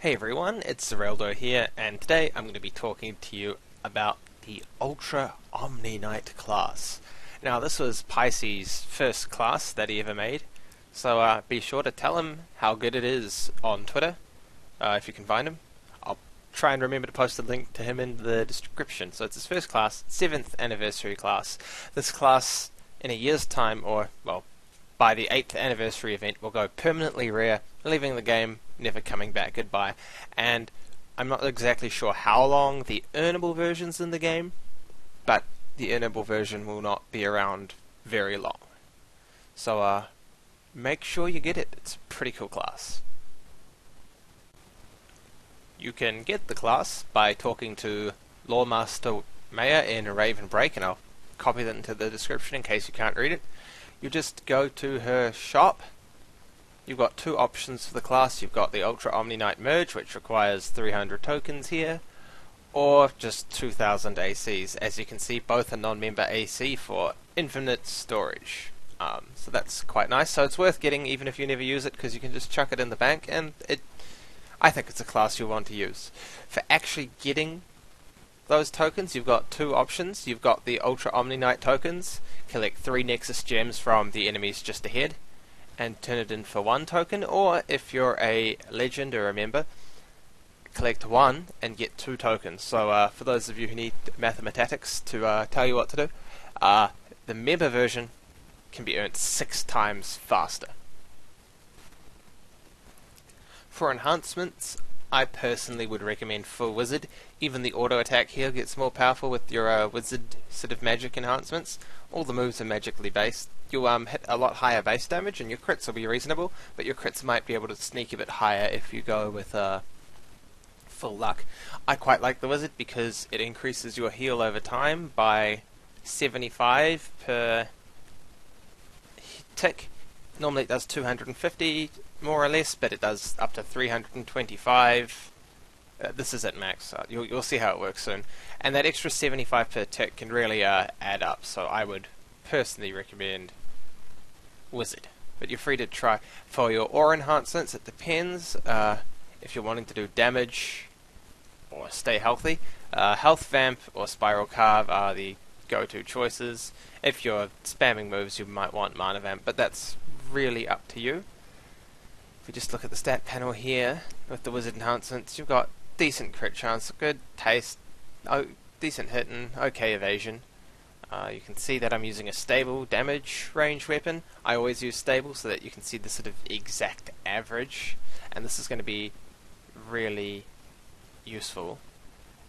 Hey everyone, it's Zereldo here, and today I'm going to be talking to you about the Ultra Omniknight class. Now, this was Pisces' first class that he ever made, so be sure to tell him how good it is on Twitter, if you can find him. I'll try and remember to post a link to him in the description. So it's his first class, 7th anniversary class. This class, in a year's time, or, well, by the 8th anniversary event, will go permanently rare, leaving the game, never coming back, goodbye. And I'm not exactly sure how long the earnable version's in the game, but the earnable version will not be around very long. So make sure you get it. It's a pretty cool class. You can get the class by talking to Lawmaster Maya in Ravenbreak, and I'll copy that into the description in case you can't read it. You just go to her shop. You've got two options for the class. You've got the Ultra Omniknight Merge, which requires 300 tokens here, or just 2000 ACs. As you can see, both are non-member AC for infinite storage. So that's quite nice. So it's worth getting even if you never use it, because you can just chuck it in the bank, and I think it's a class you'll want to use. For actually getting those tokens, you've got two options. You've got the Ultra Omniknight tokens. Collect 3 Nexus gems from the enemies just ahead and turn it in for 1 token, or if you're a legend or a member, collect 1 and get 2 tokens. So for those of you who need mathematics to tell you what to do, the member version can be earned 6 times faster. For enhancements, I personally would recommend full wizard. Even the auto attack here gets more powerful with your wizard sort of magic enhancements. All the moves are magically based. You'll hit a lot higher base damage, and your crits will be reasonable, but your crits might be able to sneak a bit higher if you go with full luck. I quite like the wizard because it increases your heal over time by 75 per tick. Normally it does 250 more or less, but it does up to 325. This is at max. You'll see how it works soon. And that extra 75 per tick can really add up, so I would personally recommend wizard. But you're free to try. For your aura enhancements, it depends. If you're wanting to do damage or stay healthy, health vamp or spiral carve are the go-to choices. If you're spamming moves, you might want mana vamp, but that's really up to you. If we just look at the stat panel here with the wizard enhancements, you've got decent crit chance, good taste, decent hit, and okay evasion. You can see that I'm using a stable damage range weapon. I always use stable so that you can see the sort of exact average, and this is going to be really useful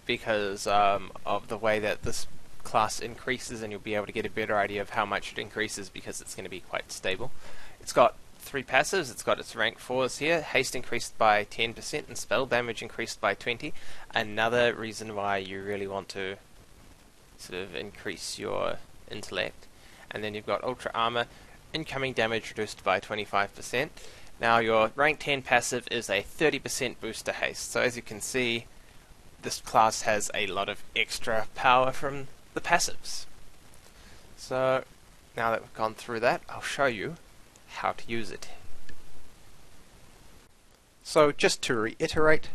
because of the way that this class increases, and you'll be able to get a better idea of how much it increases because it's going to be quite stable. It's got 3 passives. It's got its rank 4s here. Haste increased by 10% and spell damage increased by 20. Another reason why you really want to sort of increase your intellect. And then you've got ultra armor, incoming damage reduced by 25%. Now your rank 10 passive is a 30% boost to haste. So as you can see, this class has a lot of extra power from the passives. So now that we've gone through that, I'll show you how to use it. So just to reiterate,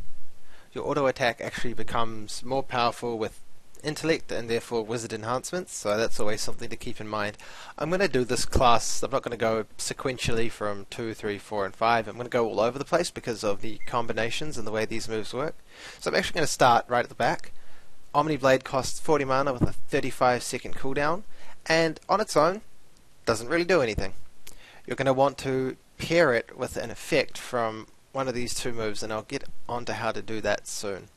your auto attack actually becomes more powerful with intellect and therefore wizard enhancements, so that's always something to keep in mind. I'm going to do this class, I'm not going to go sequentially from 2, 3, 4 and 5, I'm going to go all over the place because of the combinations and the way these moves work. So I'm actually going to start right at the back. Omni Blade costs 40 mana with a 35-second cooldown, and on its own doesn't really do anything. You're going to want to pair it with an effect from one of these two moves, and I'll get on to how to do that soon.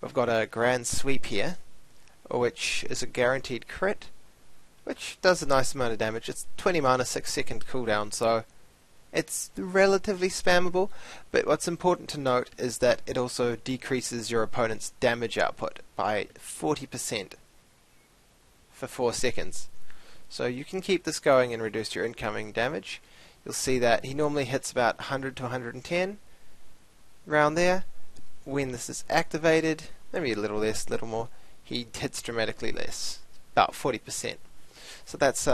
We've got a Grand Sweep here, which is a guaranteed crit, which does a nice amount of damage. It's 20 mana, 6-second cooldown, so it's relatively spammable, but what's important to note is that it also decreases your opponent's damage output by 40% for 4 seconds. So you can keep this going and reduce your incoming damage. You'll see that he normally hits about 100 to 110, around there. When this is activated, maybe a little less, a little more, he hits dramatically less, about 40%. So that's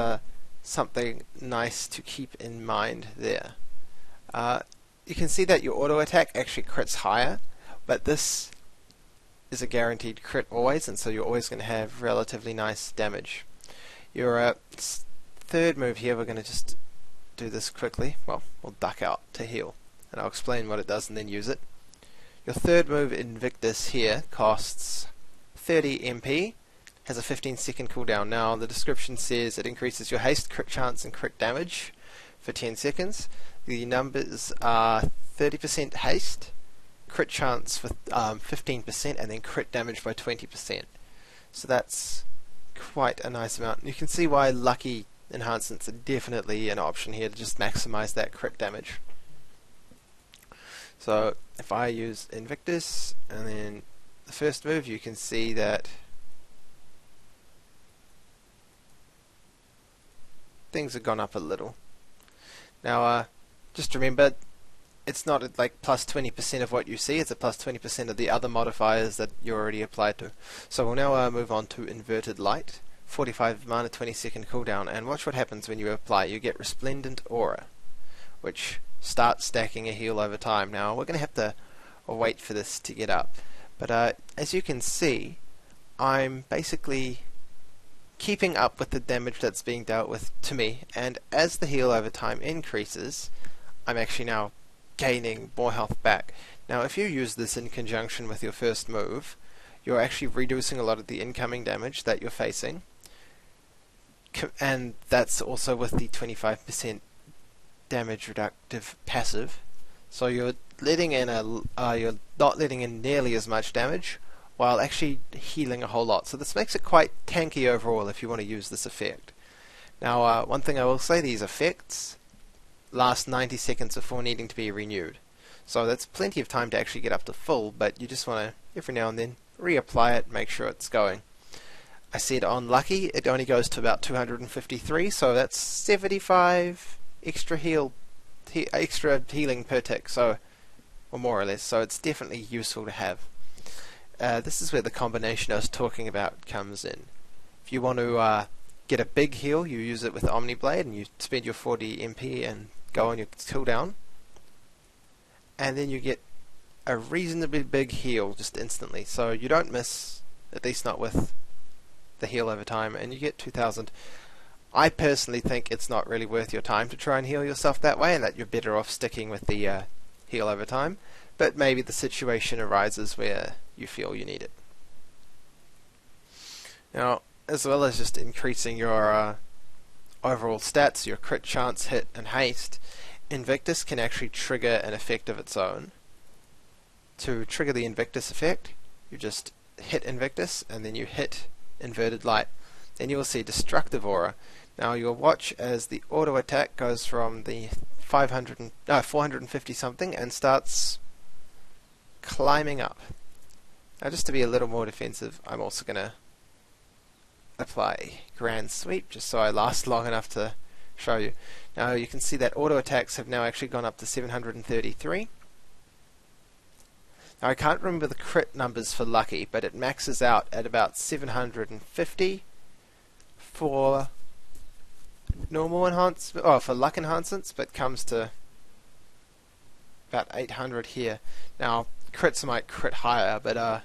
something nice to keep in mind there. You can see that your auto attack actually crits higher but this is a guaranteed crit always, and so you're always going to have relatively nice damage. Your third move here, we're going to just do this quickly. Well, we'll duck out to heal, and I'll explain what it does and then use it. Your third move, Invictus, here costs 30 MP, has a 15-second cooldown. Now, the description says it increases your haste, crit chance, and crit damage for 10 seconds. The numbers are 30% haste, crit chance for 15%, and then crit damage by 20%. So that's quite a nice amount. You can see why lucky enhancements are definitely an option here to just maximize that crit damage. So if I use Invictus and then the first move, you can see that things have gone up a little. Now just remember, it's not like plus 20% of what you see, it's a plus 20% of the other modifiers that you already applied to. So we'll now move on to Inverted Light, 45 mana, 20-second cooldown, and watch what happens when you apply. You get Resplendent Aura, which starts stacking a heal over time. Now we're going to have to wait for this to get up, but as you can see, I'm basically keeping up with the damage that's being dealt with to me, and as the heal over time increases, I'm actually now gaining more health back. Now if you use this in conjunction with your first move, you're actually reducing a lot of the incoming damage that you're facing, and that's also with the 25% damage reductive passive. So you're letting in you're not letting in nearly as much damage while actually healing a whole lot. So this makes it quite tanky overall if you want to use this effect. Now one thing I will say, these effects last 90 seconds before needing to be renewed. So that's plenty of time to actually get up to full, but you just want to every now and then reapply it, make sure it's going. I said on lucky it only goes to about 253, so that's 75 extra extra healing per tick, so, or more or less, so it's definitely useful to have. This is where the combination I was talking about comes in. If you want to get a big heal, you use it with Omni Blade, and you spend your 40 MP and go on your cooldown, and then you get a reasonably big heal just instantly, so you don't miss, at least not with the heal over time, and you get 2000. I personally think it's not really worth your time to try and heal yourself that way, and that you're better off sticking with the heal over time, but maybe the situation arises where you feel you need it. Now, as well as just increasing your overall stats, your crit chance, hit, and haste, Invictus can actually trigger an effect of its own. To trigger the Invictus effect, you just hit Invictus, and then you hit Inverted Light. Then you will see Destructive Aura. Now you'll watch as the auto attack goes from the 450 something and starts climbing up. Now just to be a little more defensive, I'm also going to apply Grand Sweep just so I last long enough to show you. Now you can see that auto attacks have now actually gone up to 733. Now I can't remember the crit numbers for lucky, but it maxes out at about 750 for normal enhancement, for luck enhancements, but comes to about 800 here. Now crits might crit higher, but I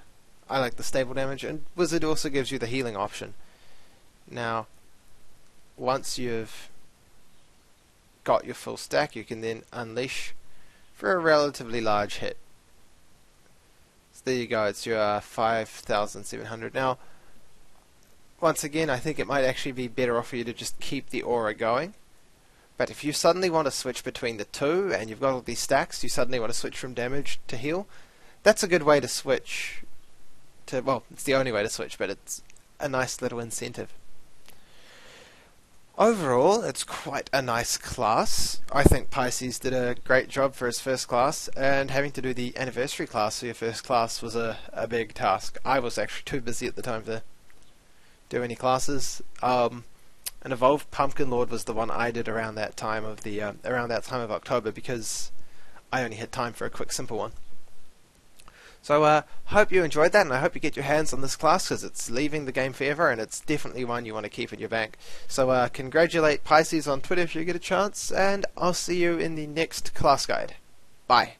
like the stable damage, and Wizard also gives you the healing option. Now once you've got your full stack, you can then unleash for a relatively large hit. So there you go, it's your 5,700. Now once again, I think it might actually be better off for you to just keep the aura going. But if you suddenly want to switch between the two, and you've got all these stacks, you suddenly want to switch from damage to heal, that's a good way to switch to, well, it's the only way to switch, but it's a nice little incentive. Overall, it's quite a nice class. I think Pisces did a great job for his first class, and having to do the anniversary class for your first class was a big task. I was actually too busy at the time to do any classes. An Evolved Pumpkin Lord was the one I did around that time of October, because I only had time for a quick simple one. So hope you enjoyed that, and I hope you get your hands on this class, because it's leaving the game forever, and it's definitely one you want to keep in your bank. So congratulate Pisces on Twitter if you get a chance, and I'll see you in the next class guide. Bye.